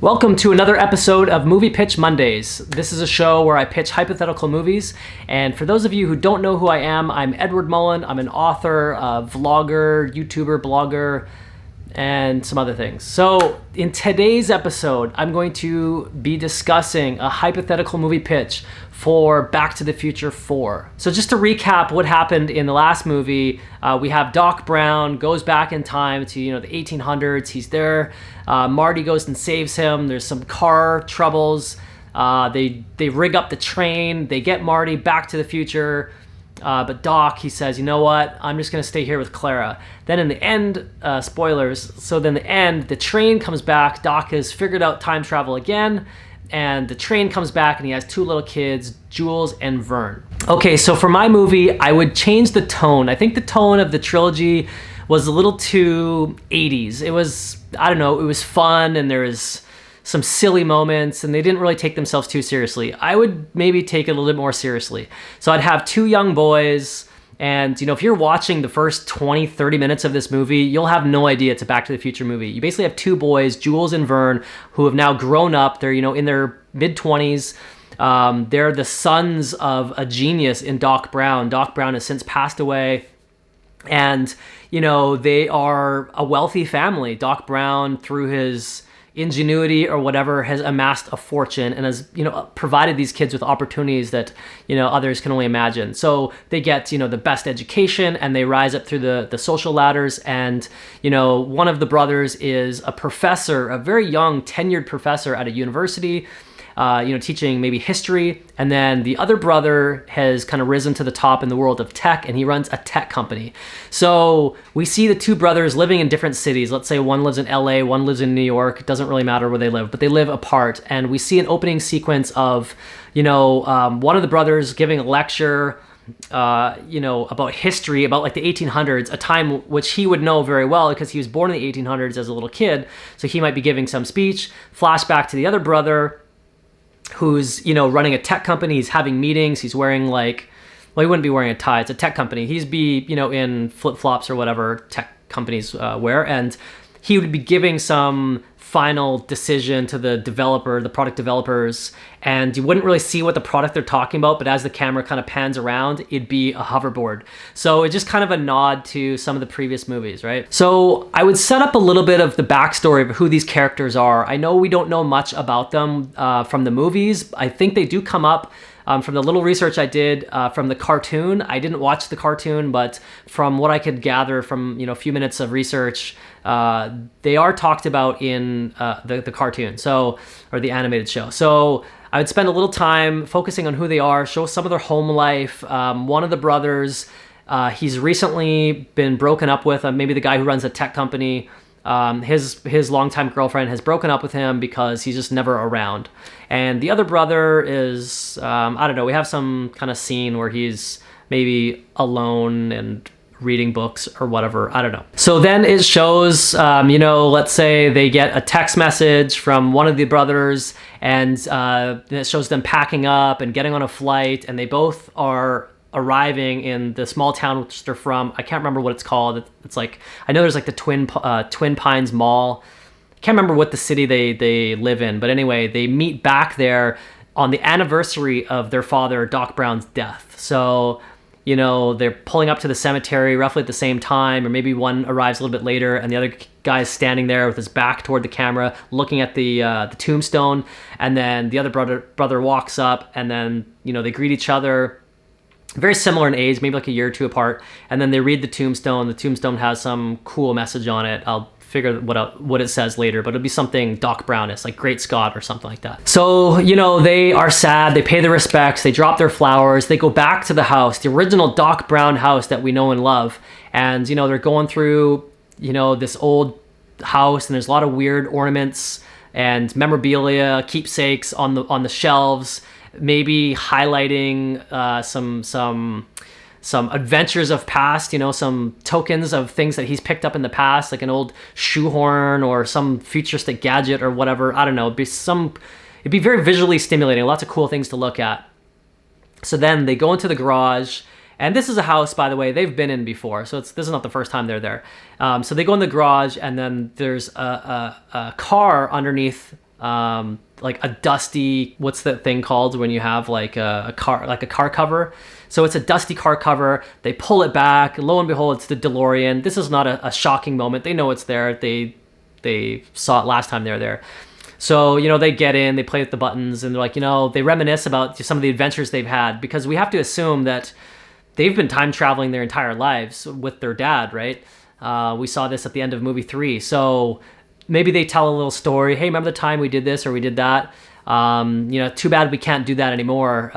Welcome to another episode of Movie Pitch Mondays. This is a show where I pitch hypothetical movies. And for those of you who don't know who I am, I'm Edward Mullen. I'm an author, vlogger, YouTuber, blogger, and some other things. So in today's episode, I'm going to be discussing a hypothetical movie pitch for Back to the Future 4. So just to recap what happened in the last movie, we have Doc Brown goes back in time to the 1800s. He's there. Marty goes and saves him. There's some car troubles. They rig up the train. They get Marty back to the future. But Doc, he says, you know what? I'm just going to stay here with Clara. Then in the end, spoilers, so then the end, the train comes back. Doc has figured out time travel again. And the train comes back and he has two little kids, Jules and Vern. Okay, so for my movie, I would change the tone. I think the tone of the trilogy was a little too 80s. It was, I don't know, it was fun and there was some silly moments and they didn't really take themselves too seriously. I would maybe take it a little bit more seriously. So I'd have two young boys and, if you're watching the first 20, 30 minutes of this movie, you'll have no idea it's a Back to the Future movie. You basically have two boys, Jules and Vern, who have now grown up. They're, in their mid-20s. They're the sons of a genius in Doc Brown. Doc Brown has since passed away. And, they are a wealthy family. Doc Brown, through his ingenuity or whatever, has amassed a fortune and has provided these kids with opportunities that others can only imagine. So they get the best education and they rise up through the social ladders. And one of the brothers is a professor, a very young tenured professor at a university, teaching maybe history. And then the other brother has kind of risen to the top in the world of tech and he runs a tech company. So we see the two brothers living in different cities. Let's say one lives in LA, one lives in New York. It doesn't really matter where they live, but they live apart. And we see an opening sequence of, one of the brothers giving a lecture, about history, about like the 1800s, a time which he would know very well because he was born in the 1800s as a little kid. So he might be giving some speech. Flashback to the other brother, who's, running a tech company. He's having meetings. He's wearing he wouldn't be wearing a tie. It's a tech company. He'd be, in flip-flops or whatever tech companies wear. And he would be giving some final decision to the product developers. And you wouldn't really see what the product they're talking about, but as the camera kind of pans around, it'd be a hoverboard. So it's just kind of a nod to some of the previous movies, right? So I would set up a little bit of the backstory of who these characters are. I know we don't know much about them from the movies. I think they do come up from the little research I did from the cartoon. I didn't watch the cartoon, but from what I could gather from a few minutes of research, they are talked about in the cartoon, or the animated show. So I would spend a little time focusing on who they are, show some of their home life. One of the brothers, he's recently been broken up with, maybe the guy who runs a tech company. His longtime girlfriend has broken up with him because he's just never around. And the other brother is, I don't know, we have some kind of scene where he's maybe alone and reading books or whatever. I don't know. So then it shows, let's say they get a text message from one of the brothers and it shows them packing up and getting on a flight, and they both are arriving in the small town which they're from. I can't remember what it's called. It's like, I know there's like the Twin Pines Mall. I can't remember what the city they live in, but anyway, they meet back there on the anniversary of their father, Doc Brown's death. So, they're pulling up to the cemetery roughly at the same time, or maybe one arrives a little bit later and the other guy's standing there with his back toward the camera looking at the tombstone. And then the other brother walks up and then, they greet each other. Very similar in age, maybe like a year or two apart. And then they read the tombstone. The tombstone has some cool message on it. I'll figure what it says later, but it'll be something Doc Brown-esque, like Great Scott or something like that. So, they are sad. They pay their respects. They drop their flowers. They go back to the house, the original Doc Brown house that we know and love. And, they're going through, this old house, and there's a lot of weird ornaments and memorabilia, keepsakes on the shelves, maybe highlighting some adventures of past, some tokens of things that he's picked up in the past, like an old shoehorn or some futuristic gadget or whatever. I don't know. It'd be very visually stimulating. Lots of cool things to look at. So then they go into the garage, and this is a house, by the way, they've been in before. So this is not the first time they're there. So they go in the garage, and then there's a car underneath like a dusty, what's that thing called when you have like a car cover? So it's a dusty car cover. They pull it back. Lo and behold, it's the DeLorean. This is not a shocking moment. They know it's there. They saw it last time they were there. So, they get in, they play with the buttons, and they're like, they reminisce about some of the adventures they've had, because we have to assume that they've been time traveling their entire lives with their dad, right? We saw this at the end of movie 3. So maybe they tell a little story. Hey, remember the time we did this or we did that? Too bad we can't do that anymore.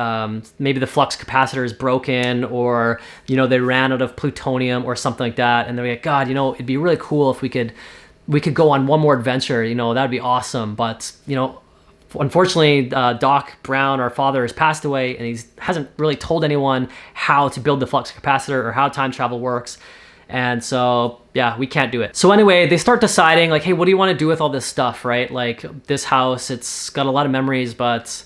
Maybe the flux capacitor is broken, or, they ran out of plutonium or something like that. And they're like, God, it'd be really cool if we could go on one more adventure, that'd be awesome. But, unfortunately, Doc Brown, our father, has passed away, and he hasn't really told anyone how to build the flux capacitor or how time travel works. And so, yeah, we can't do it. So anyway, they start deciding, like, hey, what do you want to do with all this stuff, right? Like, this house, it's got a lot of memories, but,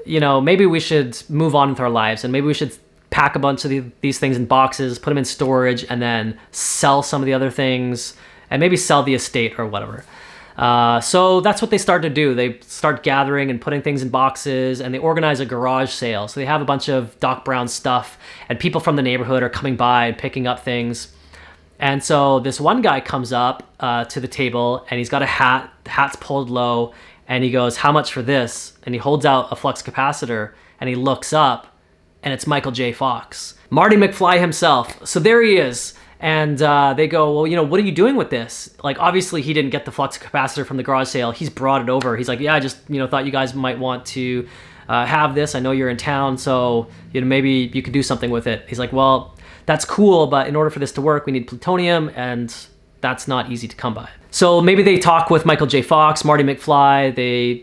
maybe we should move on with our lives, and maybe we should pack a bunch of these things in boxes, put them in storage, and then sell some of the other things, and maybe sell the estate or whatever. So that's what they start to do. They start gathering and putting things in boxes, and they organize a garage sale. So they have a bunch of Doc Brown stuff, and people from the neighborhood are coming by and picking up things. And so this one guy comes up to the table, and he's got a hat. The hat's pulled low, and he goes, "How much for this?" And he holds out a flux capacitor, and he looks up, and it's Michael J. Fox, Marty McFly himself. So there he is. And they go, well, what are you doing with this? Like, obviously, he didn't get the flux capacitor from the garage sale. He's brought it over. He's like, yeah, I just, thought you guys might want to have this. I know you're in town, so, maybe you could do something with it. He's like, well, that's cool, but in order for this to work, we need plutonium, and that's not easy to come by. So maybe they talk with Michael J. Fox, Marty McFly. They,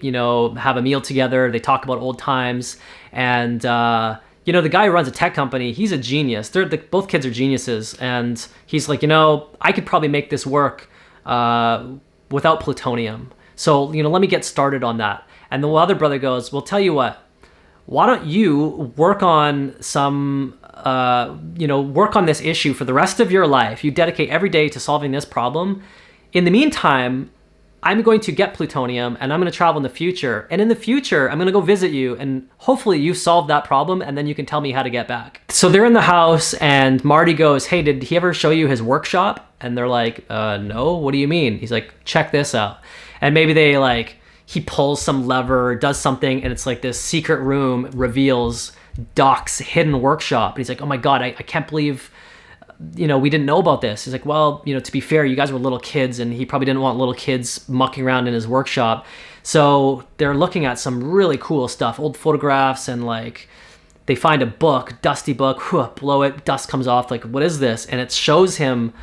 have a meal together. They talk about old times, and the guy who runs a tech company, he's a genius. Both kids are geniuses. And he's like, I could probably make this work without plutonium. So, let me get started on that. And the other brother goes, well, tell you what, why don't you work on work on this issue for the rest of your life. You dedicate every day to solving this problem. In the meantime, I'm going to get plutonium, and I'm going to travel in the future. And in the future, I'm going to go visit you, and hopefully you solve that problem, and then you can tell me how to get back. So they're in the house, and Marty goes, hey, did he ever show you his workshop? And they're like, no, what do you mean? He's like, check this out. And maybe he pulls some lever, does something, and it's like this secret room reveals Doc's hidden workshop. And he's like, oh my God, I can't believe we didn't know about this. He's like, well, to be fair, you guys were little kids, and he probably didn't want little kids mucking around in his workshop. So they're looking at some really cool stuff, old photographs, and they find a book, dusty book, blow it, dust comes off, like, what is this? And it shows him,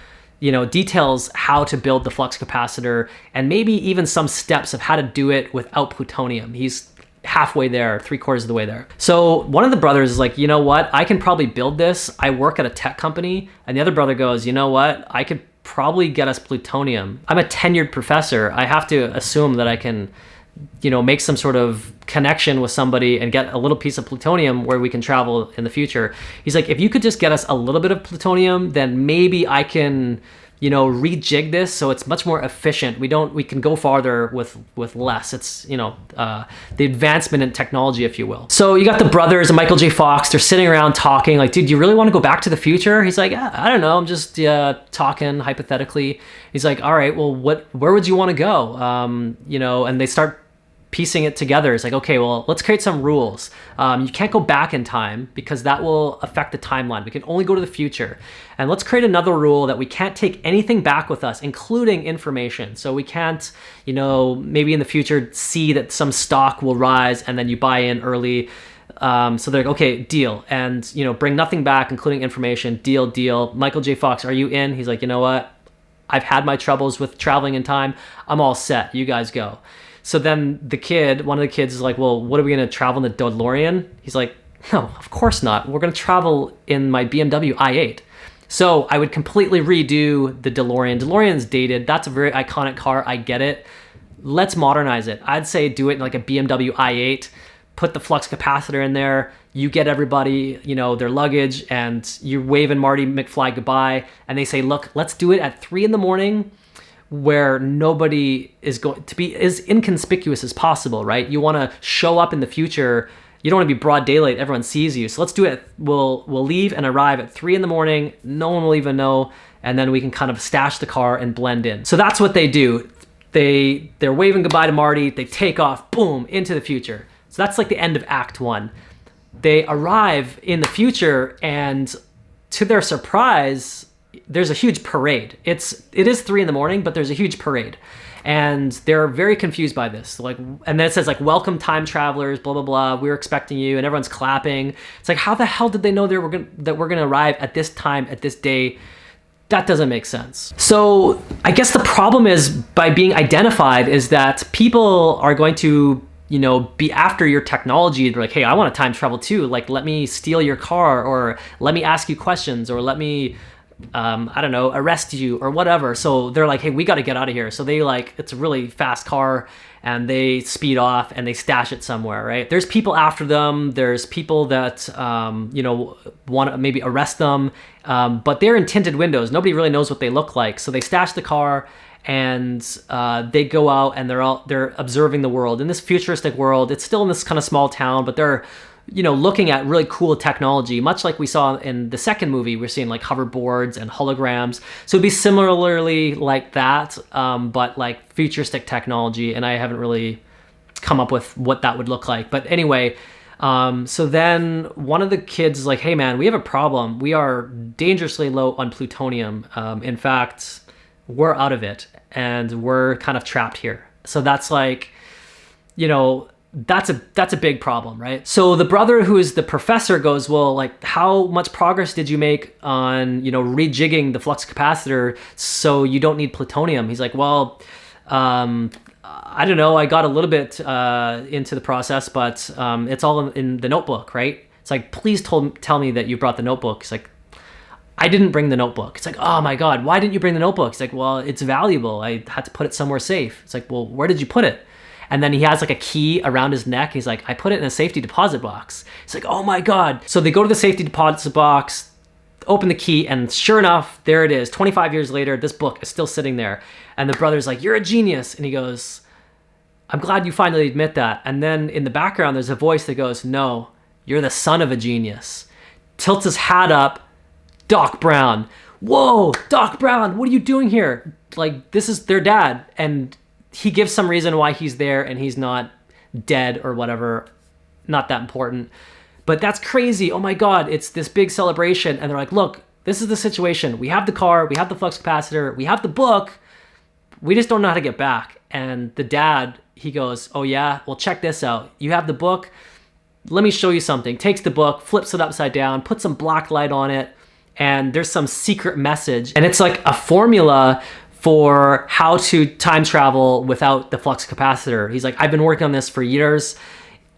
details how to build the flux capacitor, and maybe even some steps of how to do it without plutonium. He's halfway there, 3/4 of the way there. So one of the brothers is like, you know what? I can probably build this. I work at a tech company. And the other brother goes, you know what? I could probably get us plutonium. I'm a tenured professor. I have to assume that I can, make some sort of connection with somebody and get a little piece of plutonium where we can travel in the future. He's like, if you could just get us a little bit of plutonium, then maybe I can, rejig this so it's much more efficient. We can go farther with less. It's, the advancement in technology, if you will. So you got the brothers and Michael J. Fox. They're sitting around talking like, dude, do you really want to go back to the future? He's like, I don't know. I'm just talking hypothetically. He's like, all right, well, where would you want to go? And they start piecing it together. It's like, okay, well, let's create some rules. You can't go back in time because that will affect the timeline. We can only go to the future. And let's create another rule that we can't take anything back with us, including information. So we can't, maybe in the future see that some stock will rise and then you buy in early. So they're like, okay, deal. And, bring nothing back, including information. Deal. Michael J. Fox, are you in? He's like, you know what? I've had my troubles with traveling in time. I'm all set. You guys go. So then one of the kids is like, well, what are we going to travel in the DeLorean? He's like, no, of course not. We're going to travel in my BMW i8. So I would completely redo the DeLorean. DeLorean's dated. That's a very iconic car. I get it. Let's modernize it. I'd say do it in like a BMW i8. Put the flux capacitor in there. You get everybody, their luggage, and you're waving Marty McFly goodbye. And they say, look, let's do it at 3 a.m. where nobody is going to be as inconspicuous as possible, right? You want to show up in the future. You don't want to be broad daylight. Everyone sees you. So let's do it. We'll leave and arrive at 3 a.m. No one will even know. And then we can kind of stash the car and blend in. So that's what they do. They're waving goodbye to Marty. They take off, boom, into the future. So that's like the end of Act 1. They arrive in the future, and to their surprise, there's a huge parade. It is 3 a.m, but there's a huge parade. And they're very confused by this. Like, and then it says like, welcome time travelers, blah, blah, blah. We're expecting you, and everyone's clapping. It's like, how the hell did they know that we're gonna arrive at this time, at this day? That doesn't make sense. So I guess the problem is, by being identified, is that people are going to, be after your technology. They're like, hey, I want to time travel too. Like, let me steal your car, or let me ask you questions, or let me, I don't know, arrest you or whatever. So they're like, hey, we got to get out of here. So they it's a really fast car, and they speed off and they stash it somewhere, right? There's people after them. There's people that, want to maybe arrest them. But they're in tinted windows. Nobody really knows what they look like. So they stash the car, and they go out, and they're observing the world. In this futuristic world, it's still in this kind of small town, but they're looking at really cool technology, much like we saw in the second movie. We're seeing like hoverboards and holograms. So it'd be similarly like that, but like futuristic technology. And I haven't really come up with what that would look like. But anyway, so then one of the kids is like, hey man, we have a problem. We are dangerously low on plutonium. In fact, we're out of it, and we're kind of trapped here. So that's like, that's a big problem, right? So the brother who is the professor goes, well, like, how much progress did you make on, rejigging the flux capacitor so you don't need plutonium? He's like, well, I don't know. I got a little bit into the process, but it's all in the notebook, right? It's like, please tell me that you brought the notebook. It's like, I didn't bring the notebook. It's like, oh my God, why didn't you bring the notebook? It's like, well, it's valuable. I had to put it somewhere safe. It's like, well, where did you put it? And then he has like a key around his neck. He's like, I put it in a safety deposit box. It's like, oh my God. So they go to the safety deposit box, open the key, and sure enough, there it is. 25 years later, this book is still sitting there. And the brother's like, you're a genius. And he goes, I'm glad you finally admit that. And then in the background, there's a voice that goes, no, you're the son of a genius. Tilts his hat up, Doc Brown. Whoa, Doc Brown, what are you doing here? Like, this is their dad. And he gives some reason why he's there, and he's not dead or whatever. Not that important. But that's crazy. Oh my God, it's this big celebration. And they're like, look, this is the situation. We have the car, we have the flux capacitor, we have the book. We just don't know how to get back. And the dad, he goes, oh yeah, well, check this out. You have the book. Let me show you something. Takes the book, flips it upside down, puts some black light on it, and there's some secret message. And it's like a formula for how to time travel without the flux capacitor. He's like, I've been working on this for years.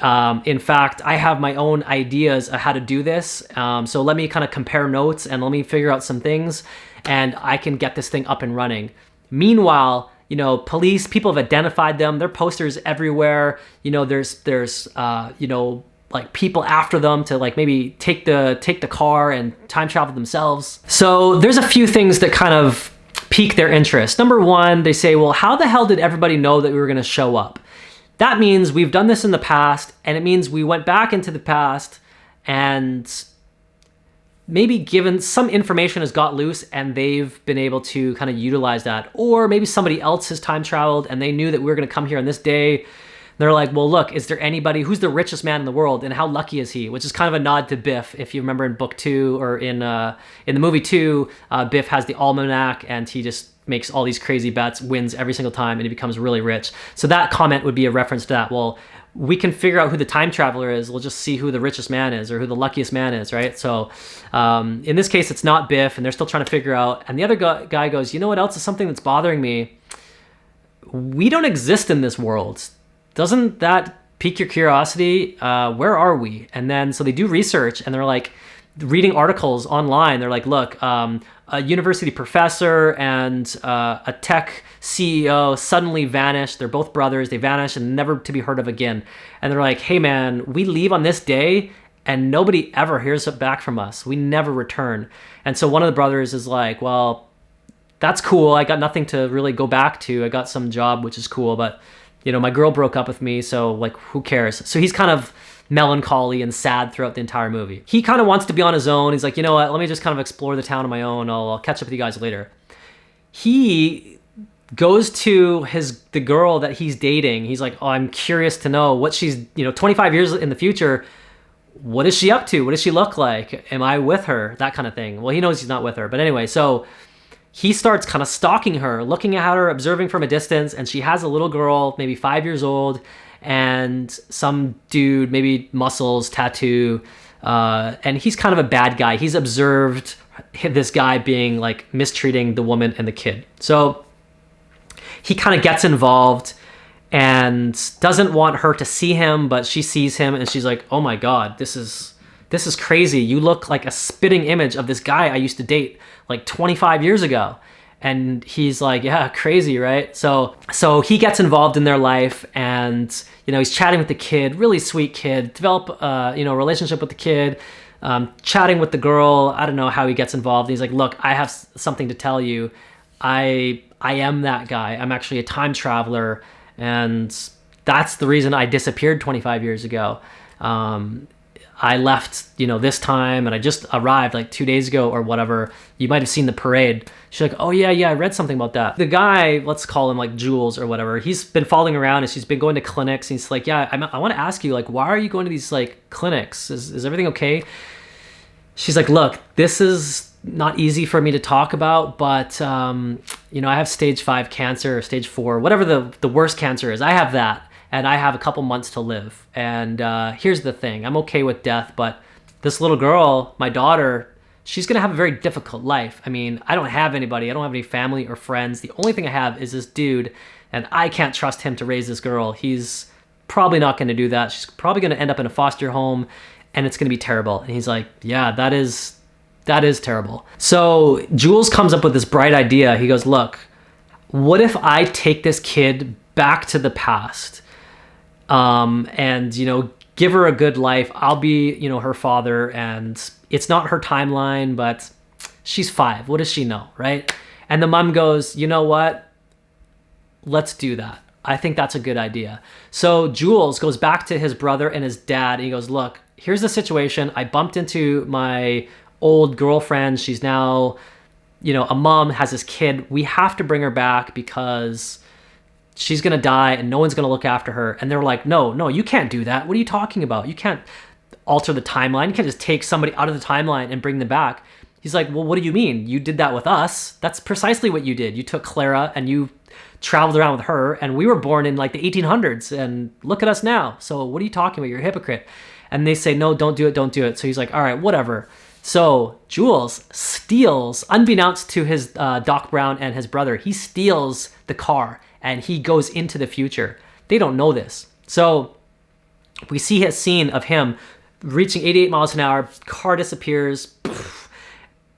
In fact, I have my own ideas of how to do this. So let me kind of compare notes, and let me figure out some things, and I can get this thing up and running. Meanwhile, police, people have identified them. There are posters everywhere. There's like people after them to like maybe take the car and time travel themselves. So there's a few things that kind of pique their interest. Number one, they say, well, how the hell did everybody know that we were going to show up? That means we've done this in the past, and it means we went back into the past, and maybe given some information has got loose, and they've been able to kind of utilize that. Or maybe somebody else has time traveled, and they knew that we were going to come here on this day. They're like, well, look, is there anybody, who's the richest man in the world, and how lucky is he? Which is kind of a nod to Biff. If you remember in book 2, or in the movie 2, Biff has the almanac, and he just makes all these crazy bets, wins every single time, and he becomes really rich. So that comment would be a reference to that. Well, we can figure out who the time traveler is. We'll just see who the richest man is, or who the luckiest man is, right? So in this case, it's not Biff, and they're still trying to figure out. And the other guy goes, you know what else is something that's bothering me? We don't exist in this world. Doesn't that pique your curiosity? Where are we? And then, so they do research, and they're like reading articles online. They're like, look, a university professor and a tech CEO suddenly vanished. They're both brothers. They vanished and never to be heard of again. And they're like, hey man, we leave on this day and nobody ever hears back from us. We never return. And so one of the brothers is like, well, that's cool. I got nothing to really go back to. I got some job, which is cool, but you know, my girl broke up with me, so like, who cares? So he's kind of melancholy and sad throughout the entire movie. He kind of wants to be on his own. He's like, you know what? Let me just kind of explore the town on my own. I'll catch up with you guys later. He goes to the girl that he's dating. He's like, oh, I'm curious to know what she's, you know, 25 years in the future. What is she up to? What does she look like? Am I with her? That kind of thing. Well, he knows he's not with her. But anyway, so he starts kind of stalking her, looking at her, observing from a distance. And she has a little girl, maybe 5 years old, and some dude, maybe muscles, tattoo. And he's kind of a bad guy. He's observed this guy being like mistreating the woman and the kid. So he kind of gets involved and doesn't want her to see him, but she sees him and she's like, oh my God, this is crazy. You look like a spitting image of this guy I used to date like 25 years ago. And he's like, yeah, crazy, right? So he gets involved in their life, and you know, he's chatting with the kid, really sweet kid, develop you know, a relationship with the kid, chatting with the girl. I don't know how he gets involved. He's like, look, I have something to tell you. I am that guy. I'm actually a time traveler, and that's the reason I disappeared 25 years ago. I left, you know, this time, and I just arrived like 2 days ago or whatever. You might have seen the parade. She's like, oh yeah, I read something about that. The guy, let's call him like Jules or whatever, he's been following around and she's been going to clinics. And he's like, yeah, I want to ask you, like, why are you going to these like clinics? Is everything okay? She's like, look, this is not easy for me to talk about, but you know, I have stage 5 cancer or stage 4, whatever the worst cancer is. I have that. And I have a couple months to live. And here's the thing. I'm okay with death, but this little girl, my daughter, she's going to have a very difficult life. I mean, I don't have anybody. I don't have any family or friends. The only thing I have is this dude, and I can't trust him to raise this girl. He's probably not going to do that. She's probably going to end up in a foster home, and it's going to be terrible. And he's like, yeah, that is terrible. So Jules comes up with this bright idea. He goes, look, what if I take this kid back to the past? And, you know, give her a good life. I'll be, you know, her father, and it's not her timeline, but she's 5. What does she know, right? And the mom goes, you know what? Let's do that. I think that's a good idea. So Jules goes back to his brother and his dad, and he goes, look, here's the situation. I bumped into my old girlfriend. She's now, you know, a mom, has this kid. We have to bring her back because she's going to die and no one's going to look after her. And they're like, no, you can't do that. What are you talking about? You can't alter the timeline. You can't just take somebody out of the timeline and bring them back. He's like, well, what do you mean? You did that with us. That's precisely what you did. You took Clara and you traveled around with her, and we were born in like the 1800s, and look at us now. So what are you talking about? You're a hypocrite. And they say, no, don't do it. So he's like, all right, whatever. So Jules steals, unbeknownst to his Doc Brown and his brother, he steals the car and he goes into the future. They don't know this. So we see a scene of him reaching 88 miles an hour, car disappears,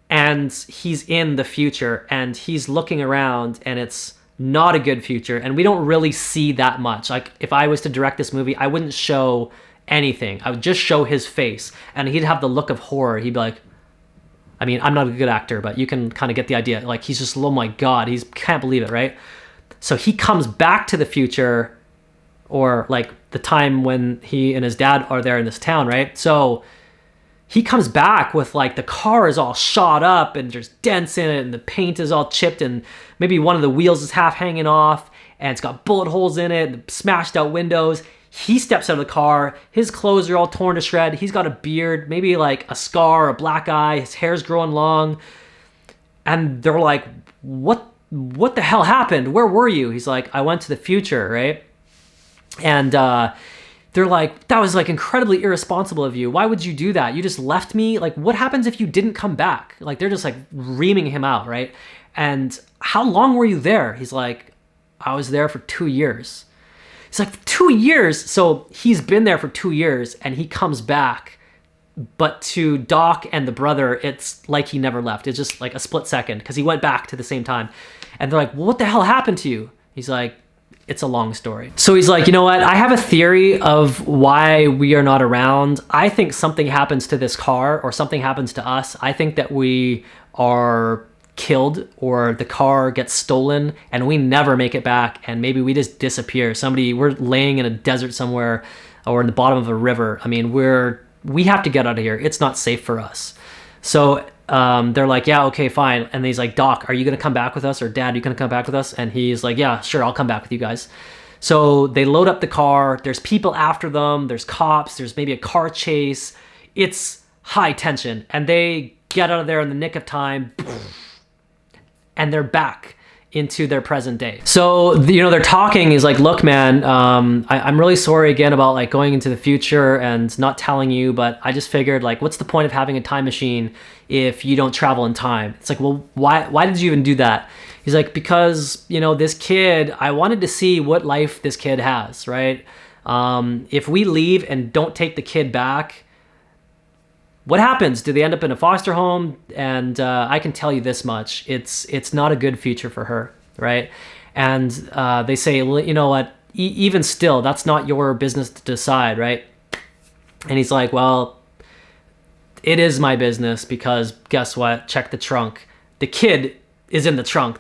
and he's in the future, and he's looking around, and it's not a good future, and we don't really see that much. Like, if I was to direct this movie, I wouldn't show anything. I would just show his face, and he'd have the look of horror. He'd be like, I mean, I'm not a good actor, but you can kind of get the idea. Like, he's just, oh my God, he can't believe it, right? So he comes back to the future, or like the time when he and his dad are there in this town, right? So he comes back with like the car is all shot up and there's dents in it and the paint is all chipped and maybe one of the wheels is half hanging off and it's got bullet holes in it, smashed out windows. He steps out of the car, his clothes are all torn to shred, he's got a beard, maybe like a scar, a black eye, his hair's growing long. And they're like, what the hell happened? Where were you? He's like, I went to the future, right? And they're like, that was like incredibly irresponsible of you. Why would you do that? You just left me? Like, what happens if you didn't come back? Like, they're just like reaming him out, right? And how long were you there? He's like, I was there for 2 years. He's like, 2 years? So he's been there for 2 years and he comes back. But to Doc and the brother, it's like he never left. It's just like a split second because he went back to the same time. And they're like, well, what the hell happened to you? He's like, it's a long story. So he's like, you know what? I have a theory of why we are not around. I think something happens to this car or something happens to us. I think that we are killed or the car gets stolen and we never make it back, and maybe we just disappear. We're laying in a desert somewhere or in the bottom of a river. I mean, we have to get out of here. It's not safe for us. So they're like, yeah, okay, fine. And he's like, Doc, are you going to come back with us? Or Dad, are you going to come back with us? And he's like, yeah, sure, I'll come back with you guys. So they load up the car. There's people after them. There's cops. There's maybe a car chase. It's high tension. And they get out of there in the nick of time. And they're back into their present day. So, they're talking. He's like, look, man, I'm really sorry again about like going into the future and not telling you, but I just figured, like, what's the point of having a time machine if you don't travel in time? It's like, well, why did you even do that? He's like, because, this kid, I wanted to see what life this kid has, right? If we leave and don't take the kid back, what happens? Do they end up in a foster home? And I can tell you this much: it's not a good future for her, right? And they say, well, you know what? Even still, that's not your business to decide, right? And he's like, well, it is my business, because guess what? Check the trunk. The kid is in the trunk.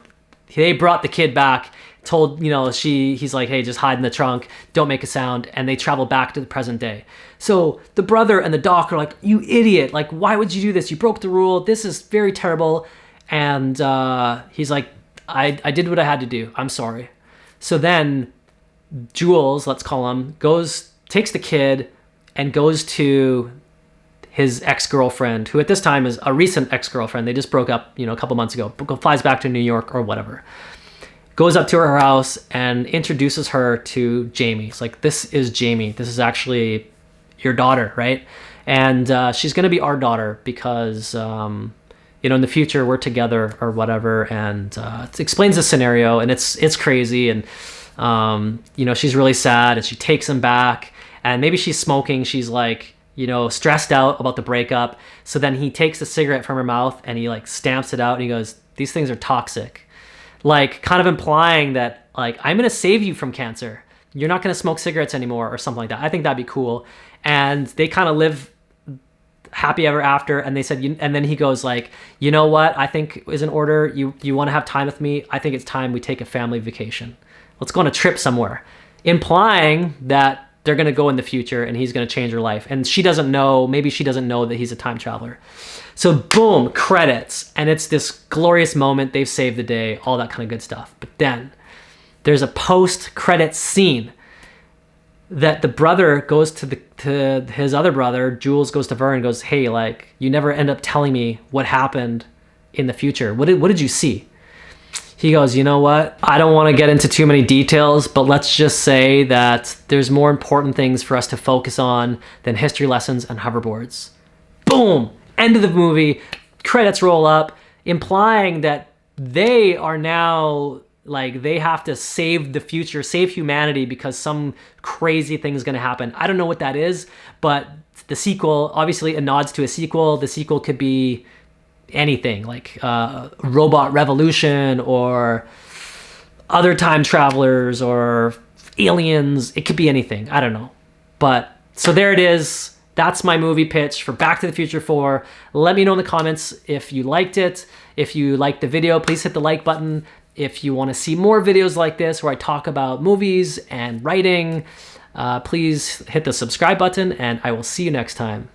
They brought the kid back. Told, he's like, hey, just hide in the trunk, don't make a sound, and they travel back to the present day. So the brother and the doc are like, you idiot, like, why would you do this? You broke the rule, this is very terrible. And he's like, I did what I had to do, I'm sorry. So then Jules, let's call him, takes the kid and goes to his ex-girlfriend, who at this time is a recent ex-girlfriend. They just broke up, a couple months ago, flies back to New York or whatever. Goes up to her house and introduces her to Jamie. It's like, this is Jamie. This is actually your daughter, right? And she's going to be our daughter because, in the future we're together or whatever. And it explains the scenario, and it's crazy. And, she's really sad, and she takes him back. And maybe she's smoking. She's like, stressed out about the breakup. So then he takes a cigarette from her mouth and he like stamps it out, and he goes, these things are toxic. Like, kind of implying that, like, I'm going to save you from cancer. You're not going to smoke cigarettes anymore or something like that. I think that'd be cool. And they kind of live happy ever after. And they said, and then he goes like, you know what? I think is in order. You want to have time with me? I think it's time we take a family vacation. Let's go on a trip somewhere. Implying that they're going to go in the future and he's going to change her life. And maybe she doesn't know that he's a time traveler. So boom, credits. And it's this glorious moment. They've saved the day, all that kind of good stuff. But then there's a post-credits scene that the brother goes to his other brother. Jules goes to Vern and goes, hey, like, you never end up telling me what happened in the future. What did you see? He goes, you know what? I don't want to get into too many details, but let's just say that there's more important things for us to focus on than history lessons and hoverboards. Boom! End of the movie. Credits roll up, implying that they are now, like, they have to save the future, save humanity, because some crazy thing is going to happen. I don't know what that is, but the sequel, obviously it nods to a sequel. The sequel could be anything, like robot revolution or other time travelers or aliens. It could be anything. I don't know. But so there it is. That's my movie pitch for Back to the Future 4. Let me know in the comments if you liked it. If you liked the video, please hit the like button. If you want to see more videos like this where I talk about movies and writing, please hit the subscribe button, and I will see you next time.